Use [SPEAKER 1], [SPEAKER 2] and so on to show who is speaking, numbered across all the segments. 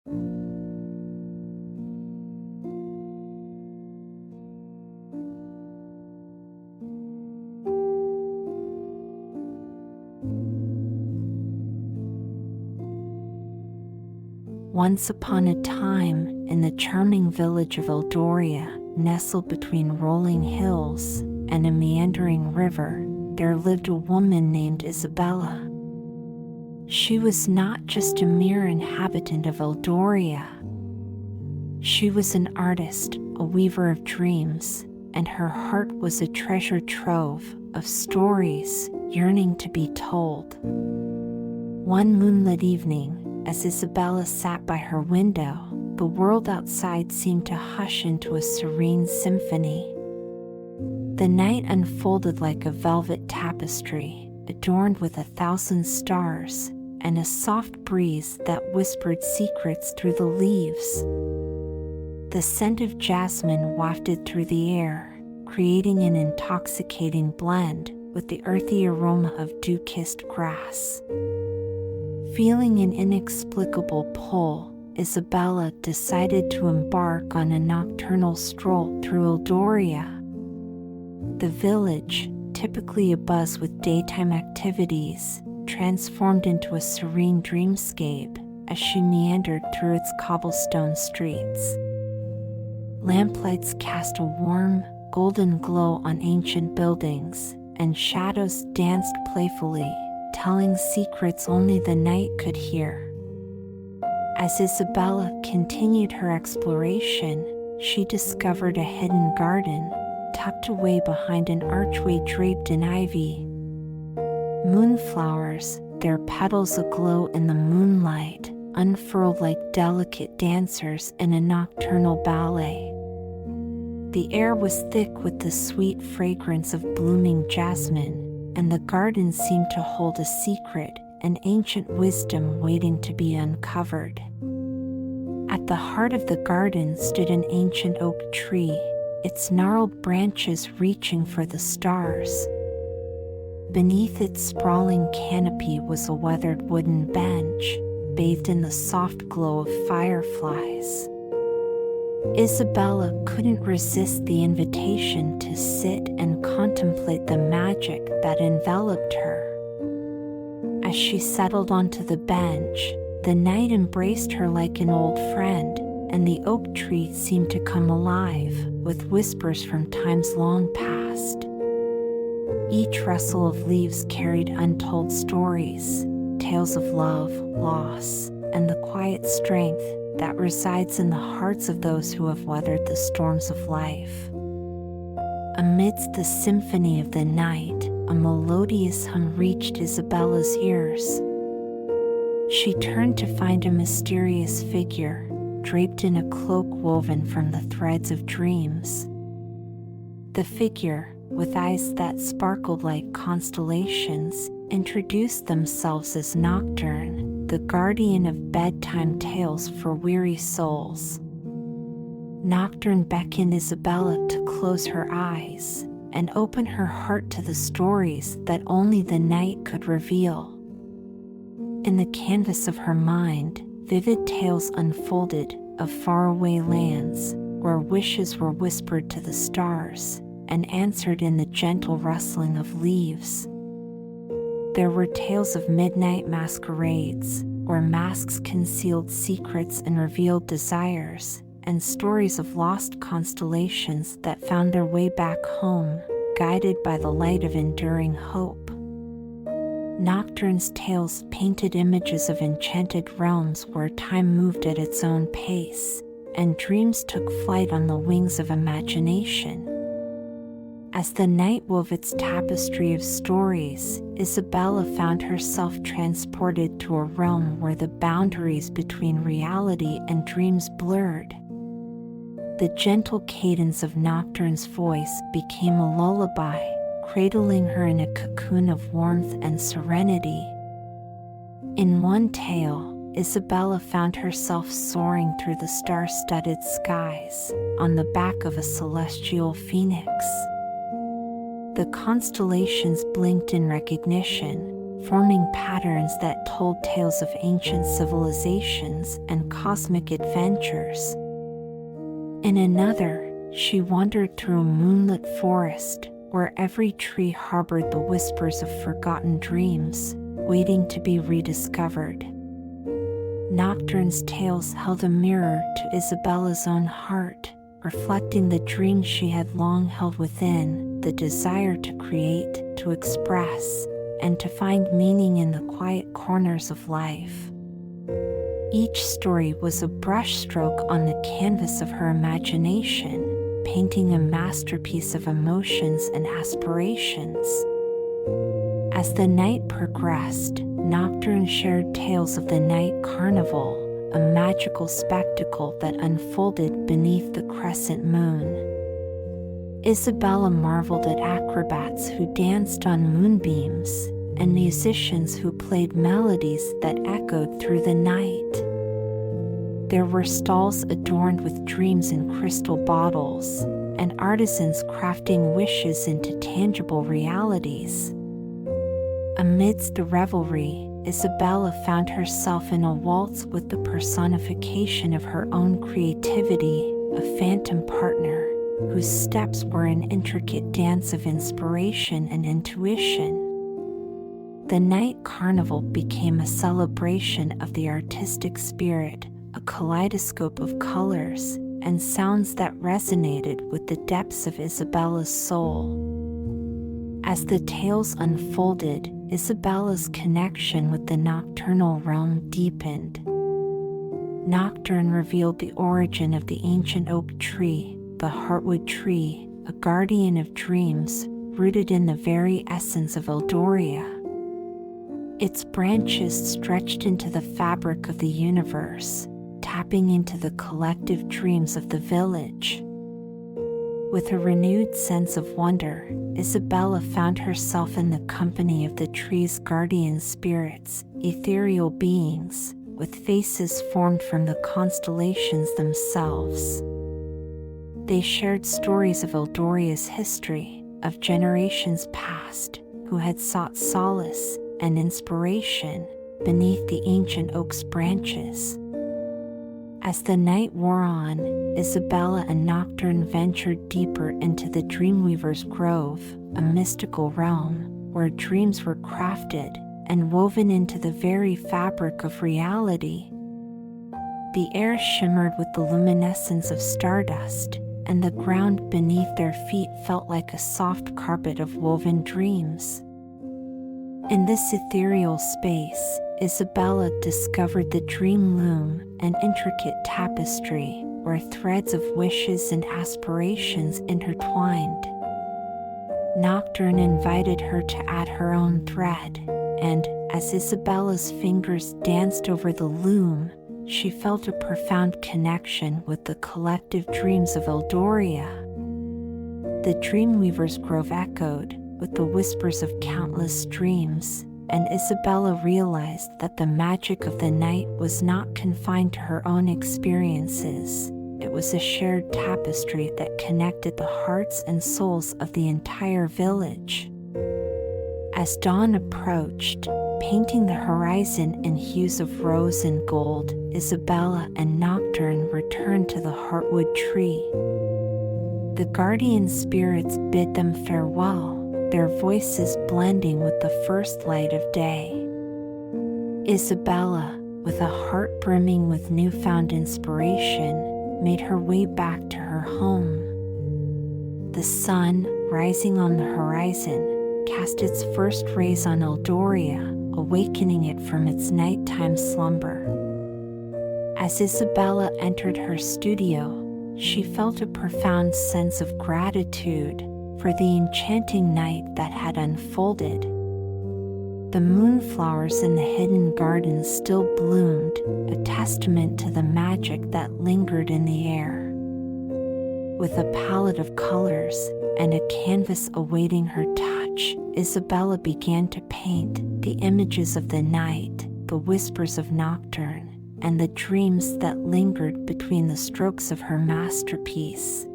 [SPEAKER 1] Once upon a time, in the charming village of Eldoria, nestled between rolling hills and a meandering river, there lived a woman named Isabella. She was not just a mere inhabitant of Eldoria. She was an artist, a weaver of dreams, and her heart was a treasure trove of stories yearning to be told. One moonlit evening, as Isabella sat by her window, the world outside seemed to hush into a serene symphony. The night unfolded like a velvet tapestry, adorned with 1,000 stars, and a soft breeze that whispered secrets through the leaves. The scent of jasmine wafted through the air, creating an intoxicating blend with the earthy aroma of dew-kissed grass. Feeling an inexplicable pull, Isabella decided to embark on a nocturnal stroll through Eldoria. The village, typically abuzz with daytime activities, transformed into a serene dreamscape as she meandered through its cobblestone streets. Lamplights cast a warm, golden glow on ancient buildings, and shadows danced playfully, telling secrets only the night could hear. As Isabella continued her exploration, she discovered a hidden garden, tucked away behind an archway draped in ivy. Moonflowers, their petals aglow in the moonlight, unfurled like delicate dancers in a nocturnal ballet. The air was thick with the sweet fragrance of blooming jasmine, and the garden seemed to hold a secret, an ancient wisdom waiting to be uncovered. At the heart of the garden stood an ancient oak tree, its gnarled branches reaching for the stars. Beneath its sprawling canopy was a weathered wooden bench, bathed in the soft glow of fireflies. Isabella couldn't resist the invitation to sit and contemplate the magic that enveloped her. As she settled onto the bench, the night embraced her like an old friend, and the oak tree seemed to come alive with whispers from times long past. Each rustle of leaves carried untold stories, tales of love, loss, and the quiet strength that resides in the hearts of those who have weathered the storms of life. Amidst the symphony of the night, a melodious hum reached Isabella's ears. She turned to find a mysterious figure, draped in a cloak woven from the threads of dreams. The figure, with eyes that sparkled like constellations, introduced themselves as Nocturne, the guardian of bedtime tales for weary souls. Nocturne beckoned Isabella to close her eyes and open her heart to the stories that only the night could reveal. In the canvas of her mind, vivid tales unfolded of faraway lands where wishes were whispered to the stars and answered in the gentle rustling of leaves. There were tales of midnight masquerades, where masks concealed secrets and revealed desires, and stories of lost constellations that found their way back home, guided by the light of enduring hope. Nocturne's tales painted images of enchanted realms where time moved at its own pace, and dreams took flight on the wings of imagination. As the night wove its tapestry of stories, Isabella found herself transported to a realm where the boundaries between reality and dreams blurred. The gentle cadence of Nocturne's voice became a lullaby, cradling her in a cocoon of warmth and serenity. In one tale, Isabella found herself soaring through the star-studded skies, on the back of a celestial phoenix. The constellations blinked in recognition, forming patterns that told tales of ancient civilizations and cosmic adventures. In another, she wandered through a moonlit forest, where every tree harbored the whispers of forgotten dreams, waiting to be rediscovered. Nocturne's tales held a mirror to Isabella's own heart, reflecting the dreams she had long held within, the desire to create, to express, and to find meaning in the quiet corners of life. Each story was a brushstroke on the canvas of her imagination, painting a masterpiece of emotions and aspirations. As the night progressed, Nocturne shared tales of the night carnival, a magical spectacle that unfolded beneath the crescent moon. Isabella marveled at acrobats who danced on moonbeams, and musicians who played melodies that echoed through the night. There were stalls adorned with dreams in crystal bottles, and artisans crafting wishes into tangible realities. Amidst the revelry, Isabella found herself in a waltz with the personification of her own creativity, a phantom partner, whose steps were an intricate dance of inspiration and intuition. The night carnival became a celebration of the artistic spirit, a kaleidoscope of colors and sounds that resonated with the depths of Isabella's soul. As the tales unfolded, Isabella's connection with the nocturnal realm deepened. Nocturne revealed the origin of the ancient oak tree, the heartwood tree, a guardian of dreams, rooted in the very essence of Eldoria. Its branches stretched into the fabric of the universe, tapping into the collective dreams of the village. With a renewed sense of wonder, Isabella found herself in the company of the tree's guardian spirits, ethereal beings, with faces formed from the constellations themselves. They shared stories of Eldoria's history, of generations past, who had sought solace and inspiration beneath the ancient oak's branches. As the night wore on, Isabella and Nocturne ventured deeper into the Dreamweaver's Grove, a mystical realm where dreams were crafted and woven into the very fabric of reality. The air shimmered with the luminescence of stardust, and the ground beneath their feet felt like a soft carpet of woven dreams. In this ethereal space, Isabella discovered the dream loom, an intricate tapestry where threads of wishes and aspirations intertwined. Nocturne invited her to add her own thread, and as Isabella's fingers danced over the loom, she felt a profound connection with the collective dreams of Eldoria. The Dreamweaver's Grove echoed with the whispers of countless dreams, and Isabella realized that the magic of the night was not confined to her own experiences. It was a shared tapestry that connected the hearts and souls of the entire village. As dawn approached, painting the horizon in hues of rose and gold, Isabella and Nocturne returned to the heartwood tree. The guardian spirits bid them farewell, their voices blending with the first light of day. Isabella, with a heart brimming with newfound inspiration, made her way back to her home. The sun, rising on the horizon, cast its first rays on Eldoria, awakening it from its nighttime slumber. As Isabella entered her studio, she felt a profound sense of gratitude for the enchanting night that had unfolded. The moonflowers in the hidden garden still bloomed, a testament to the magic that lingered in the air. With a palette of colors and a canvas awaiting her touch, Isabella began to paint the images of the night, the whispers of Nocturne, and the dreams that lingered between the strokes of her masterpiece.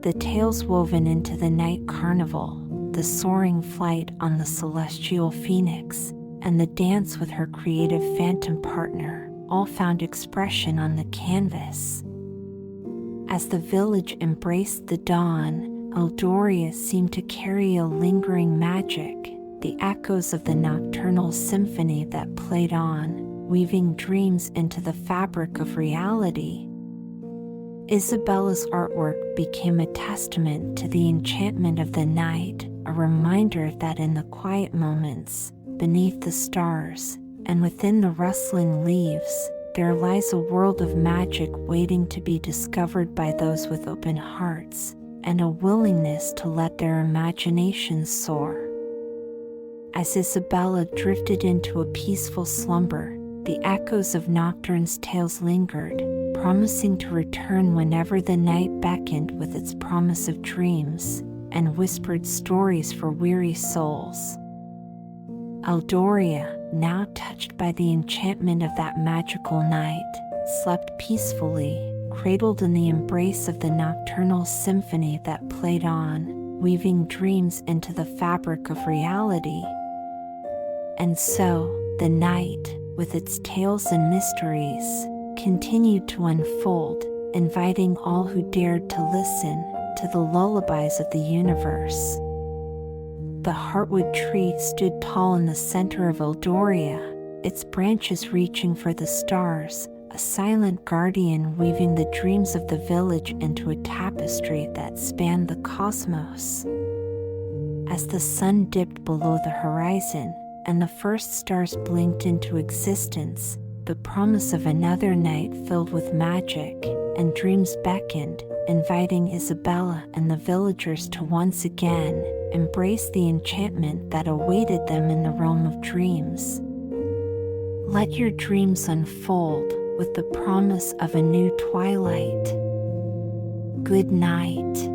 [SPEAKER 1] The tales woven into the night carnival, the soaring flight on the celestial phoenix, and the dance with her creative phantom partner all found expression on the canvas. As the village embraced the dawn, Eldoria seemed to carry a lingering magic, the echoes of the nocturnal symphony that played on, weaving dreams into the fabric of reality. Isabella's artwork became a testament to the enchantment of the night, a reminder that in the quiet moments, beneath the stars, and within the rustling leaves, there lies a world of magic waiting to be discovered by those with open hearts and a willingness to let their imaginations soar. As Isabella drifted into a peaceful slumber, the echoes of Nocturne's tales lingered, promising to return whenever the night beckoned with its promise of dreams and whispered stories for weary souls. Eldoria, now touched by the enchantment of that magical night, slept peacefully, cradled in the embrace of the nocturnal symphony that played on, weaving dreams into the fabric of reality. And so, the night, with its tales and mysteries, continued to unfold, inviting all who dared to listen to the lullabies of the universe. The heartwood tree stood tall in the center of Eldoria, its branches reaching for the stars, a silent guardian weaving the dreams of the village into a tapestry that spanned the cosmos. As the sun dipped below the horizon, and the first stars blinked into existence, the promise of another night filled with magic and dreams beckoned, inviting Isabella and the villagers to once again embrace the enchantment that awaited them in the realm of dreams. Let your dreams unfold with the promise of a new twilight. Good night.